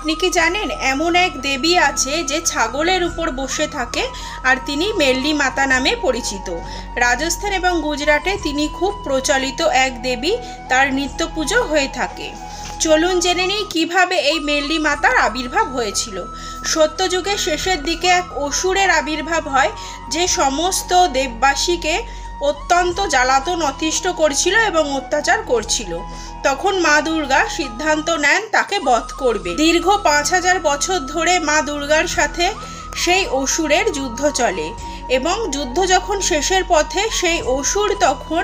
আপনি কি জানেন এমন এক দেবী আছে যে ছাগলের উপর বসে থাকে আর তিনি মেল্লি মাতা নামে পরিচিত। রাজস্থান এবং গুজরাটে তিনি খুব প্রচলিত এক দেবী, তার নিত্য পুজো হয়ে থাকে। চলুন জেনে নিই কিভাবে এই মেল্লি মাতার আবির্ভাব হয়েছিল। সত্যযুগের শেষের দিকে এক অসুরের আবির্ভাব হয় যে সমস্ত দেববাসীকে অত্যন্ত জ্বালাতন অতিষ্ঠ করছিল এবং অত্যাচার করছিল। তখন মা দুর্গা সিদ্ধান্ত নেন তাকে বধ করবে। দীর্ঘ 5000 বছর ধরে মা দুর্গার সাথে সেই অসুরের যুদ্ধ চলে এবং যুদ্ধ যখন শেষের পথে সেই অসুর তখন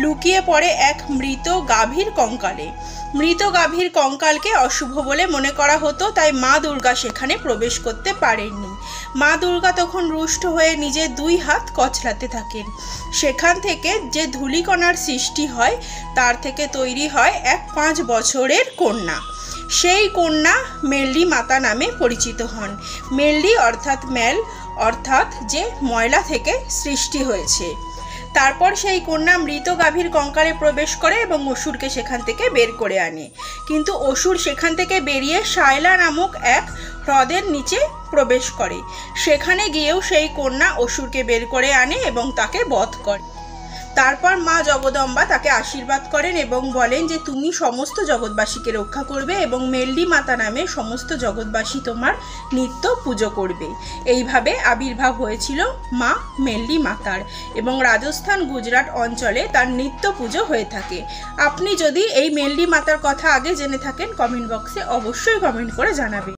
লুকিয়ে পড়ে এক মৃত গাভীর কঙ্কালে। মৃত গাভীর কঙ্কালকে অশুভ বলে মনে করা হতো, তাই মা দুর্গা সেখানে প্রবেশ করতে পারেননি। মা দুর্গা তখন রুষ্ট হয়ে নিজের 2 হাত কচলাতে থাকেন। সেখান থেকে যে ধূলিকণার সৃষ্টি হয় তার থেকে তৈরি হয় এক 5 বছরের কন্যা। সেই কন্যা মেল্লি মাতা নামে পরিচিত হন। মেল্লি অর্থাৎ মেল, অর্থাৎ যে ময়লা থেকে সৃষ্টি হয়েছে। তারপর সেই কন্যা মৃত গাভীর কঙ্কালে প্রবেশ করে এবং অসুরকে সেখান থেকে বের করে আনে। কিন্তু অসুর সেখান থেকে বেরিয়ে শায়লা নামক এক হ্রদের নিচে প্রবেশ করে। সেখানে গিয়েও সেই কন্যা অসুরকে বের করে আনে এবং তাকে বধ করে। তারপর মা জগদম্বা তাকে আশীর্বাদ করেন এবং বলেন যে তুমি সমস্ত জগৎবাসীকে রক্ষা করবে এবং মেল্লি মাতা নামে সমস্ত জগৎবাসী তোমার নিত্য পুজো করবে। এইভাবে আবির্ভাব হয়েছিল মা মেল্লি মাতার এবং রাজস্থান গুজরাট অঞ্চলে তার নিত্য পুজো হয়ে থাকে। আপনি যদি এই মেল্লি মাতার কথা আগে জেনে থাকেন কমেন্ট বক্সে অবশ্যই কমেন্ট করে জানাবেন।